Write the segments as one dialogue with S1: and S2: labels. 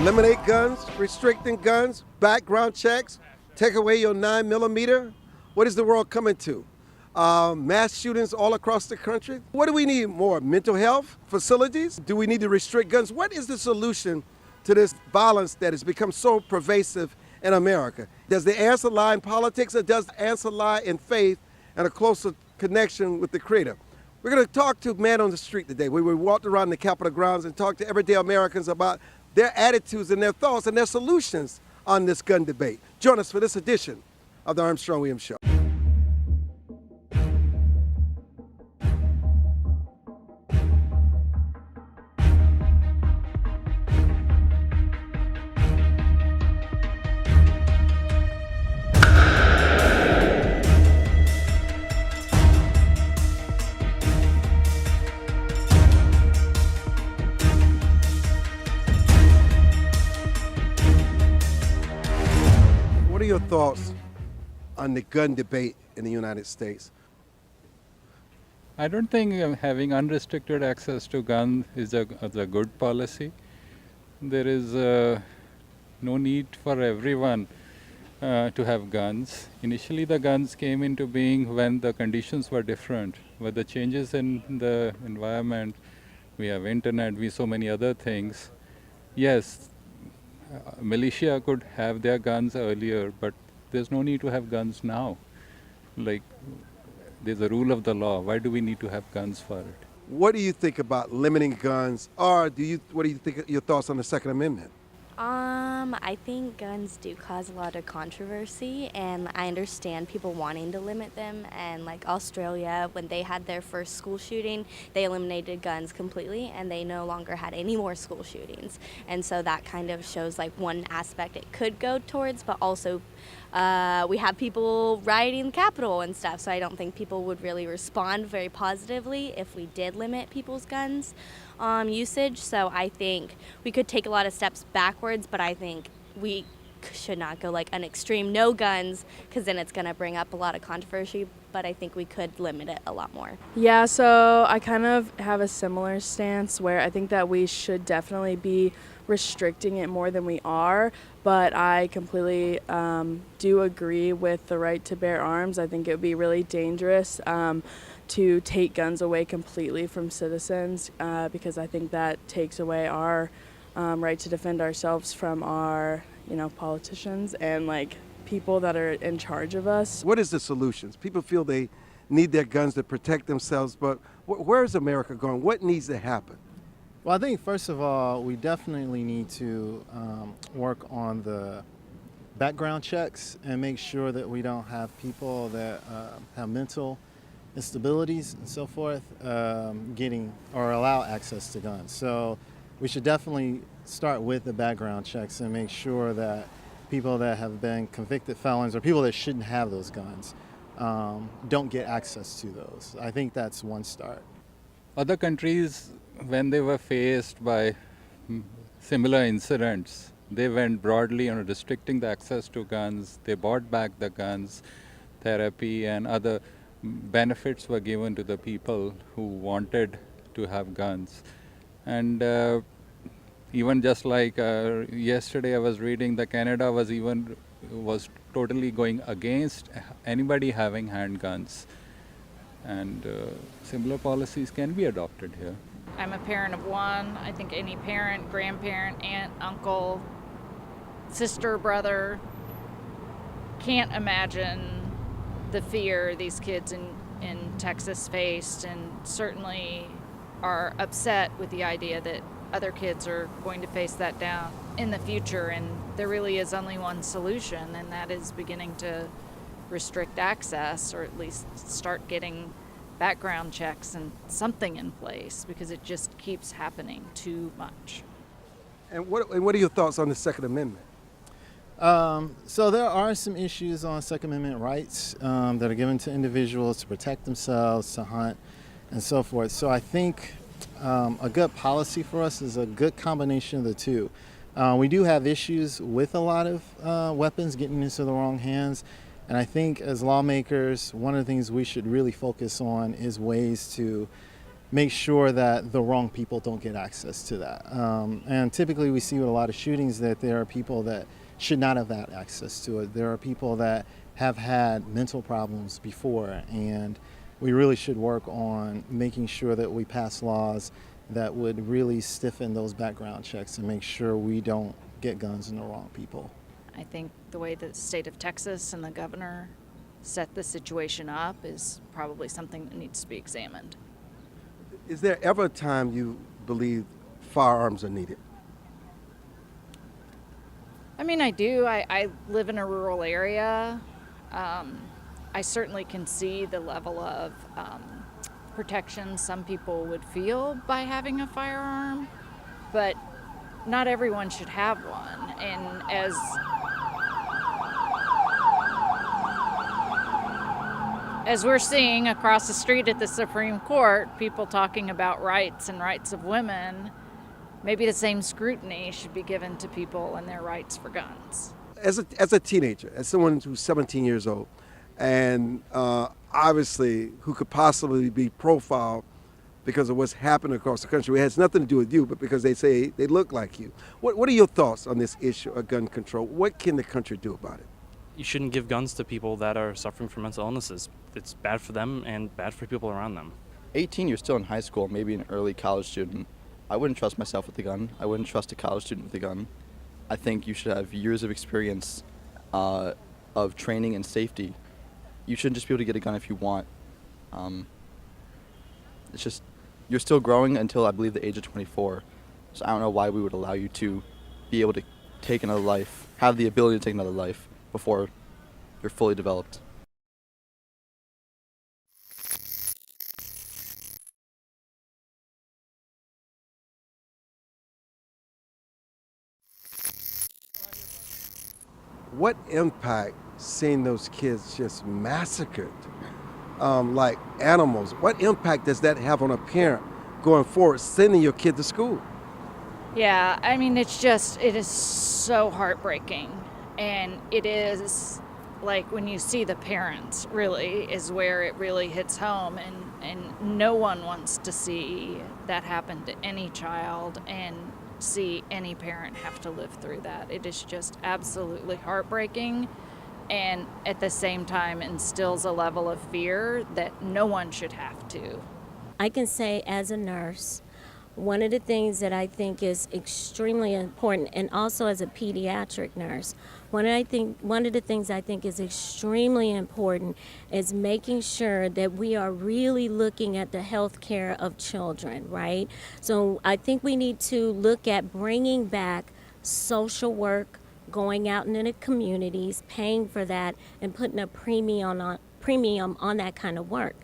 S1: Eliminate guns, restricting guns, background checks, take away your 9mm. What is the world coming to? Mass shootings all across the country. What do we need more? Mental health facilities? Do we need to restrict guns? What is the solution to this violence that has become so pervasive in America? Does the answer lie in politics, or does the answer lie in faith and a closer connection with the Creator? We're going to talk to Man on the Street today. We walked around the Capitol grounds and talked to everyday Americans about their attitudes and their thoughts and their solutions on this gun debate. Join us for this edition of the Armstrong-Williams Show. What are your thoughts on the gun debate in the United States?
S2: I don't think having unrestricted access to guns is a good policy. There is no need for everyone to have guns. Initially, the guns came into being when the conditions were different. With the changes in the environment, we have internet, we so many other things. Yes, militia could have their guns earlier, but there's no need to have guns now. Like, there's a rule of the law. Why do we need to have guns for it?
S1: What do you think about limiting guns, or what do you think your thoughts on the Second Amendment?
S3: I think guns do cause a lot of controversy, and I understand people wanting to limit them. And like Australia, when they had their first school shooting, they eliminated guns completely, and they no longer had any more school shootings. And so that kind of shows like one aspect it could go towards, but also we have people rioting the Capitol and stuff, so I don't think people would really respond very positively if we did limit people's guns usage. So I think we could take a lot of steps backwards, but I think we should not go like an extreme no guns, because then it's going to bring up a lot of controversy, but I think we could limit it a lot more.
S4: Yeah, so I kind of have a similar stance where I think that we should definitely be restricting it more than we are, but I completely do agree with the right to bear arms. I think it would be really dangerous to take guns away completely from citizens, because I think that takes away our right to defend ourselves from our, politicians and like people that are in charge of us.
S1: What is the solutions? People feel they need their guns to protect themselves, but where is America going? What needs to happen?
S5: Well, I think first of all, we definitely need to work on the background checks and make sure that we don't have people that have mental instabilities and so forth getting or allow access to guns. So we should definitely start with the background checks and make sure that people that have been convicted felons or people that shouldn't have those guns don't get access to those. I think that's one start.
S2: Other countries, when they were faced by similar incidents, they went broadly on restricting the access to guns. They bought back the guns. Therapy and other benefits were given to the people who wanted to have guns. And even just like yesterday I was reading that Canada was totally going against anybody having handguns. And similar policies can be adopted here.
S6: I'm a parent of one. I think any parent, grandparent, aunt, uncle, sister, brother can't imagine the fear these kids in Texas faced, and certainly are upset with the idea that other kids are going to face that down in the future. And there really is only one solution, and that is beginning to restrict access, or at least start getting background checks and something in place, because it just keeps happening too much.
S1: And what are your thoughts on the Second Amendment?
S5: So there are some issues on Second Amendment rights that are given to individuals to protect themselves, to hunt, and so forth. So I think a good policy for us is a good combination of the two. We do have issues with a lot of weapons getting into the wrong hands. And I think as lawmakers, one of the things we should really focus on is ways to make sure that the wrong people don't get access to that. And typically we see with a lot of shootings that there are people that should not have had access to it. There are people that have had mental problems before, and we really should work on making sure that we pass laws that would really stiffen those background checks and make sure we don't get guns in the wrong people.
S6: I think the way the state of Texas and the governor set the situation up is probably something that needs to be examined.
S1: Is there ever a time you believe firearms are needed?
S6: I mean, I do. I live in a rural area. I certainly can see the level of protection some people would feel by having a firearm, but not everyone should have one. And as we're seeing across the street at the Supreme Court, people talking about rights and rights of women, maybe the same scrutiny should be given to people and their rights for guns.
S1: As a teenager, as someone who's 17 years old, and obviously who could possibly be profiled because of what's happened across the country, it has nothing to do with you, but because they say they look like you. What are your thoughts on this issue of gun control? What can the country do about it?
S7: You shouldn't give guns to people that are suffering from mental illnesses. It's bad for them and bad for people around them.
S8: 18, you're still in high school, maybe an early college student. I wouldn't trust myself with a gun. I wouldn't trust a college student with a gun. I think you should have years of experience of training and safety. You shouldn't just be able to get a gun if you want. It's just, you're still growing until I believe the age of 24. So I don't know why we would allow you to be able to take another life, have the ability to take another life before you're fully developed.
S1: What impact seeing those kids just massacred like animals, what impact does that have on a parent going forward, sending your kid to school?
S6: Yeah, I mean, it is so heartbreaking. And it is like when you see the parents, really, is where it really hits home. And no one wants to see that happen to any child and see any parent have to live through that. It is just absolutely heartbreaking, and at the same time instills a level of fear that no one should have to.
S9: I can say as a nurse, one of the things that I think is extremely important, and also as a pediatric nurse, one of the things I think is extremely important is making sure that we are really looking at the health care of children, right? So I think we need to look at bringing back social work, going out into the communities, paying for that, and putting a premium on that kind of work.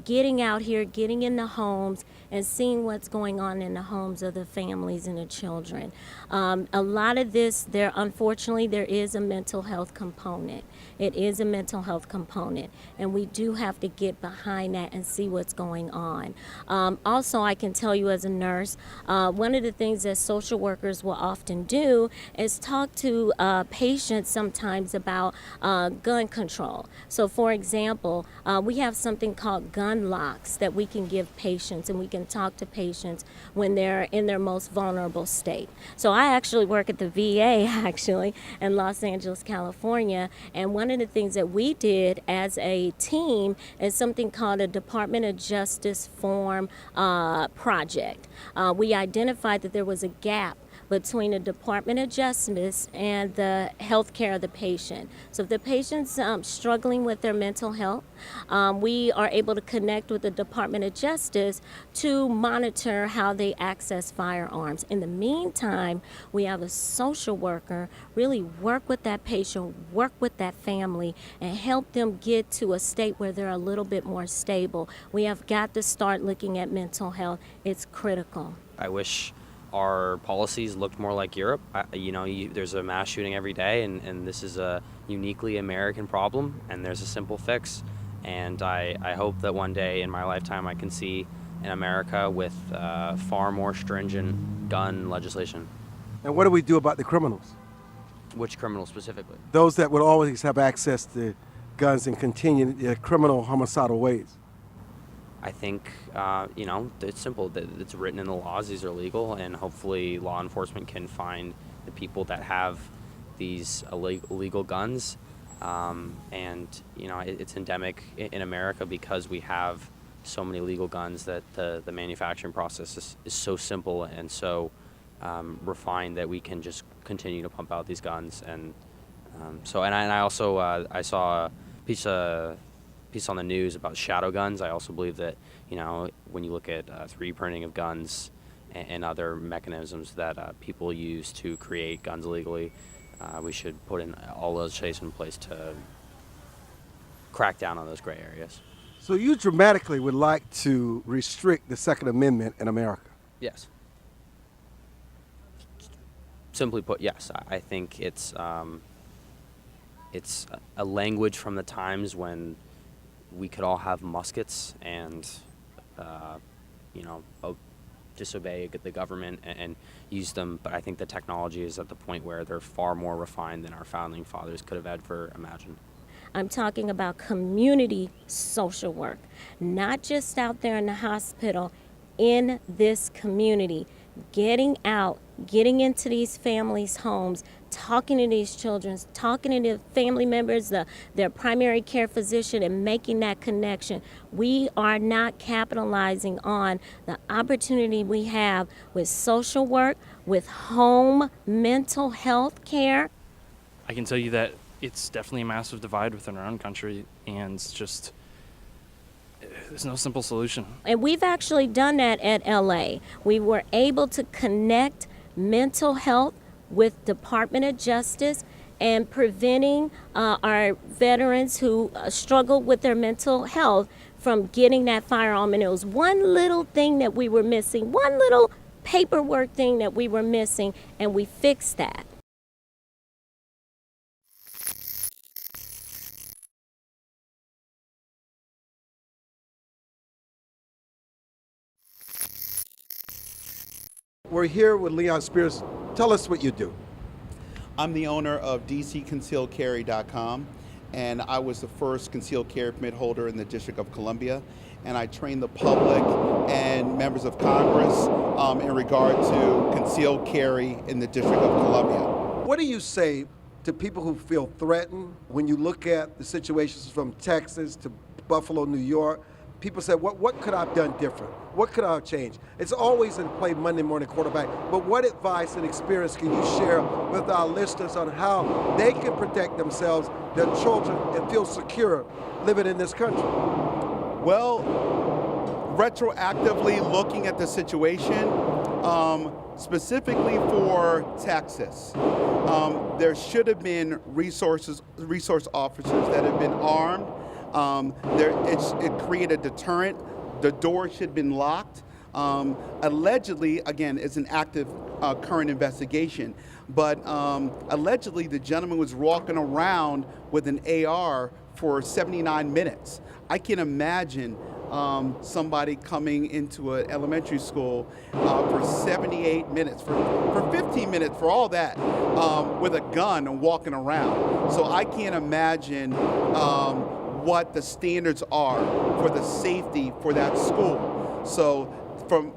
S9: Getting out here, getting in the homes, and seeing what's going on in the homes of the families and the children. A lot of this, unfortunately, there is a mental health component. It is a mental health component, and we do have to get behind that and see what's going on. Also, I can tell you as a nurse, one of the things that social workers will often do is talk to patients sometimes about gun control. So, for example, we have something called gun locks that we can give patients, and we can talk to patients when they're in their most vulnerable state. So I actually work at the VA in Los Angeles, California, and one of the things that we did as a team is something called a Department of Justice form project. We identified that there was a gap between the Department of Justice and the health care of the patient. So if the patient's struggling with their mental health, we are able to connect with the Department of Justice to monitor how they access firearms. In the meantime, we have a social worker really work with that patient, work with that family, and help them get to a state where they're a little bit more stable. We have got to start looking at mental health. It's critical.
S10: I wish our policies looked more like Europe. There's a mass shooting every day, and this is a uniquely American problem, and there's a simple fix. And I hope that one day in my lifetime I can see an America with far more stringent gun legislation.
S1: And what do we do about the criminals?
S10: Which criminals specifically?
S1: Those that would always have access to guns and continue their criminal homicidal ways.
S10: I think, it's simple. It's written in the laws. These are legal, and hopefully law enforcement can find the people that have these illegal guns. It's endemic in America because we have so many legal guns that the manufacturing process is so simple and so refined that we can just continue to pump out these guns. And I also saw a piece on the news about shadow guns. I also believe that, when you look at 3D printing of guns and other mechanisms that people use to create guns illegally, we should put in all legislation in place to crack down on those gray areas.
S1: So you dramatically would like to restrict the Second Amendment in America?
S10: Yes. Simply put, yes. I think it's a language from the times when we could all have muskets and, disobey the government and use them. But I think the technology is at the point where they're far more refined than our founding fathers could have ever imagined.
S9: I'm talking about community social work, not just out there in the hospital, in this community, getting out, getting into these families' homes, talking to these children, talking to the family members, their primary care physician, and making that connection. We are not capitalizing on the opportunity we have with social work, with home mental health care.
S7: I can tell you that it's definitely a massive divide within our own country, and just there's no simple solution.
S9: And we've actually done that at LA. We were able to connect mental health with Department of Justice and preventing our veterans who struggle with their mental health from getting that firearm. And it was one little thing that we were missing, one little paperwork thing that we were missing, and we fixed that.
S1: We're here with Leon Spears. Tell us what you do.
S11: I'm the owner of DCConcealedCarry.com, and I was the first concealed carry permit holder in the District of Columbia, and I train the public and members of Congress in regard to concealed carry in the District of Columbia.
S1: What do you say to people who feel threatened when you look at the situations from Texas to Buffalo, New York? People say, what could I have done different? What could I have changed? It's always in play Monday morning quarterback, but what advice and experience can you share with our listeners on how they can protect themselves, their children, and feel secure living in this country?
S11: Well, retroactively looking at the situation, specifically for Texas, there should have been resource officers that have been armed. It created a deterrent. The door should have been locked. Allegedly, again, it's an active current investigation, but allegedly the gentleman was walking around with an AR for 79 minutes. I can imagine somebody coming into an elementary school for 78 minutes, for 15 minutes, for all that, with a gun and walking around. So I can't imagine what the standards are for the safety for that school. So from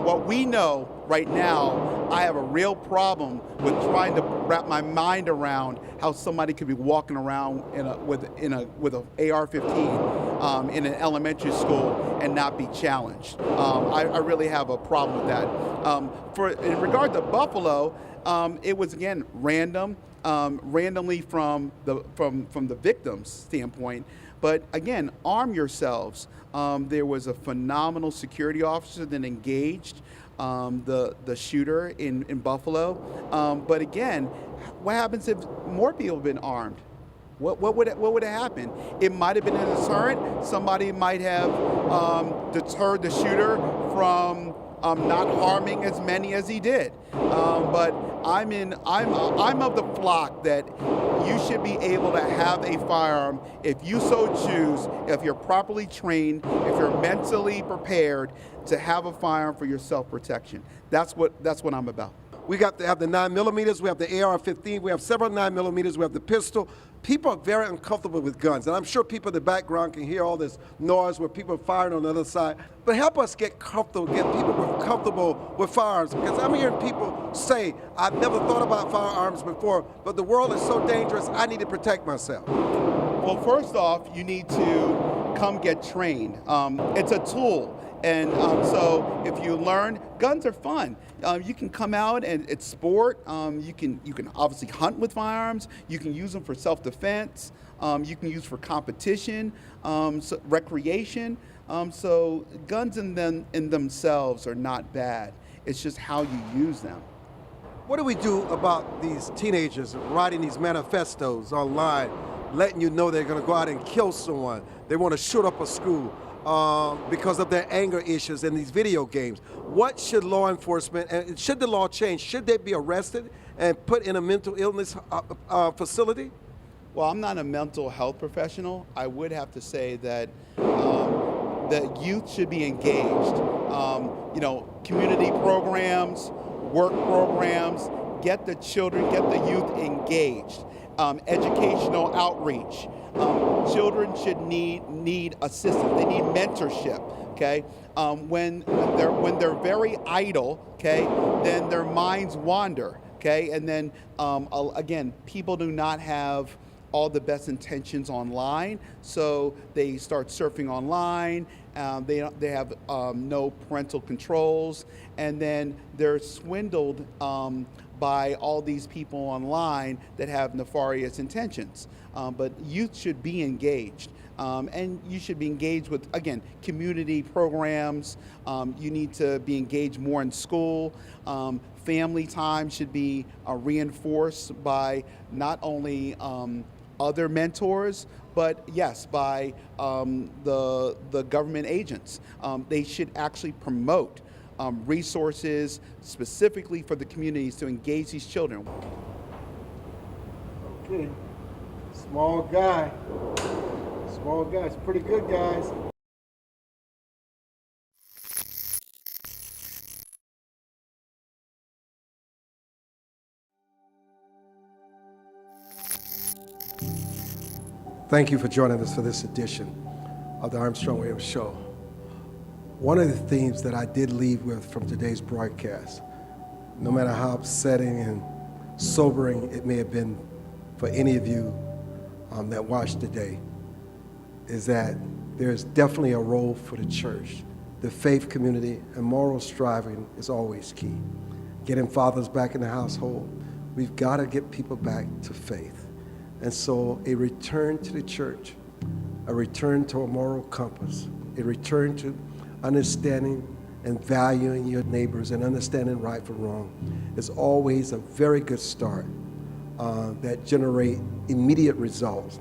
S11: what we know right now, I have a real problem with trying to wrap my mind around how somebody could be walking around with an AR-15 in an elementary school and not be challenged. I really have a problem with that. In regard to Buffalo, it was again random. Randomly from the victim's standpoint, but again, arm yourselves. There was a phenomenal security officer that engaged the shooter in Buffalo. But again, what happens if more people have been armed? What would have happened? It might have been a deterrent. Somebody might have deterred the shooter from not harming as many as he did. But I'm of the flock that you should be able to have a firearm if you so choose, if you're properly trained, if you're mentally prepared to have a firearm for your self-protection. That's what I'm about.
S1: We got to have the 9mm, we have the AR-15, we have several 9mm, we have the pistol. People are very uncomfortable with guns, and I'm sure people in the background can hear all this noise where people are firing on the other side. But help us get comfortable, get people comfortable with firearms, because I'm hearing people say, I've never thought about firearms before, but the world is so dangerous, I need to protect myself.
S11: Well, first off, you need to come get trained. It's a tool. And so if you learn, guns are fun. You can come out and it's sport. You can obviously hunt with firearms. You can use them for self-defense. You can use for competition, recreation. So guns in themselves are not bad. It's just how you use them.
S1: What do we do about these teenagers writing these manifestos online, letting you know they're going to go out and kill someone? They want to shoot up a school. Because of their anger issues in these video games. What should law enforcement, and should the law change, should they be arrested and put in a mental illness facility?
S11: Well, I'm not a mental health professional. I would have to say that the youth should be engaged. Community programs, work programs, get the children, get the youth engaged. Educational outreach. Children should need assistance. They need mentorship. Okay, when they're very idle, okay, then their minds wander. Okay, and then again, people do not have all the best intentions online, so they start surfing online. They have no parental controls, and then they're swindled by all these people online that have nefarious intentions. But youth should be engaged. And you should be engaged with, again, community programs. You need to be engaged more in school. Family time should be reinforced by not only other mentors, but yes, by the government agents. They should actually promote resources specifically for the communities to engage these children.
S1: Okay, small guy. Small guy, it's pretty good, guys. Thank you for joining us for this edition of the Armstrong Williams Show. One of the themes that I did leave with from today's broadcast, no matter how upsetting and sobering it may have been for any of you that watched today, is that there's definitely a role for the church. The faith community and moral striving is always key. Getting fathers back in the household. We've got to get people back to faith. And so a return to the church, a return to a moral compass, a return to understanding and valuing your neighbors and understanding right from wrong is always a very good start that generate immediate results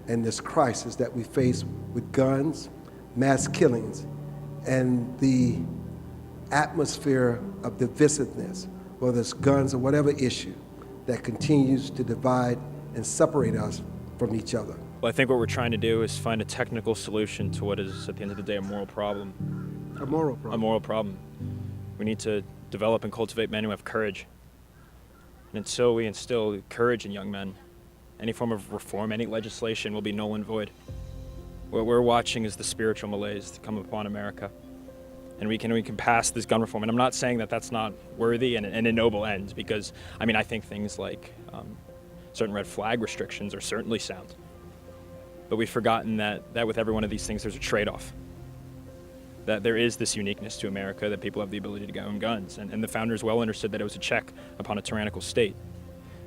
S1: in this crisis that we face with guns, mass killings, and the atmosphere of divisiveness, whether it's guns or whatever issue, that continues to divide and separate us from each other.
S12: Well, I think what we're trying to do is find a technical solution to what is, at the end of the day, a moral problem.
S1: A moral problem.
S12: A moral problem. We need to develop and cultivate men who have courage. And until we instill courage in young men, any form of reform, any legislation will be null and void. What we're watching is the spiritual malaise to come upon America. And we can pass this gun reform. And I'm not saying that that's not worthy and a noble end, because, I think things like certain red flag restrictions are certainly sound. But we've forgotten that with every one of these things, there's a trade-off. That there is this uniqueness to America, that people have the ability to own guns. And the founders well understood that it was a check upon a tyrannical state.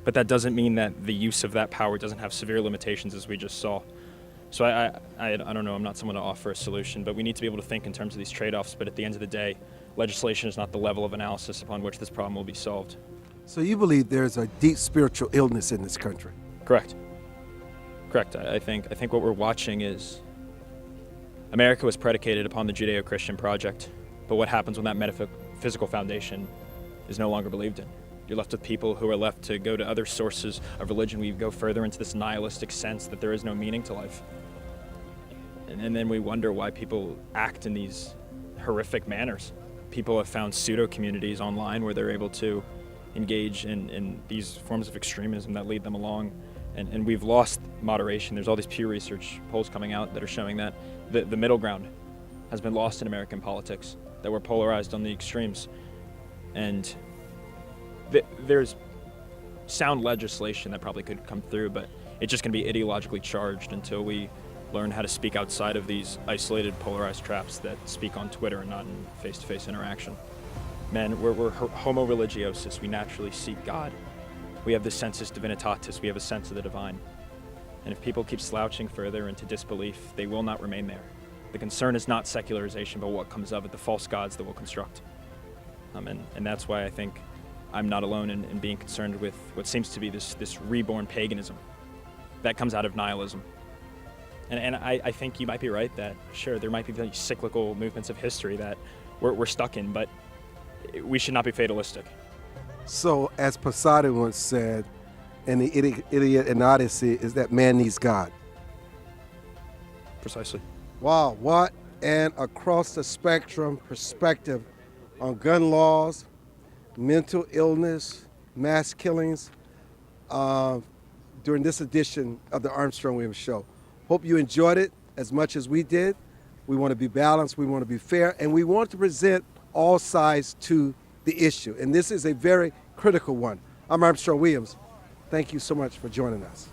S12: But that doesn't mean that the use of that power doesn't have severe limitations, as we just saw. So I don't know, I'm not someone to offer a solution, but we need to be able to think in terms of these trade-offs. But at the end of the day, legislation is not the level of analysis upon which this problem will be solved.
S1: So you believe there's a deep spiritual illness in this country?
S12: Correct. I think what we're watching is America was predicated upon the Judeo-Christian project, but what happens when that metaphysical foundation is no longer believed in? You're left with people who are left to go to other sources of religion. We go further into this nihilistic sense that there is no meaning to life. And then we wonder why people act in these horrific manners. People have found pseudo-communities online where they're able to engage in these forms of extremism that lead them along. And we've lost moderation. There's all these Pew Research polls coming out that are showing that the middle ground has been lost in American politics, that we're polarized on the extremes. And there's sound legislation that probably could come through, but it's just going to be ideologically charged until we learn how to speak outside of these isolated, polarized traps that speak on Twitter and not in face-to-face interaction. Man, we're homo religiosus. We naturally seek God. We have the sensus divinitatis. We have a sense of the divine. And if people keep slouching further into disbelief, they will not remain there. The concern is not secularization, but what comes of it, the false gods that we'll construct. And that's why I think I'm not alone in being concerned with what seems to be this reborn paganism that comes out of nihilism. And I think you might be right that, sure, there might be these cyclical movements of history that we're stuck in, but we should not be fatalistic.
S1: So, as Poseidon once said, in the Iliad and Odyssey, is that man needs God.
S12: Precisely.
S1: Wow, what an across the spectrum perspective on gun laws, mental illness, mass killings during this edition of the Armstrong Williams Show. Hope you enjoyed it as much as we did. We want to be balanced, we want to be fair, and we want to present all sides to the issue. And this is a very critical one. I'm Armstrong Williams. Thank you so much for joining us.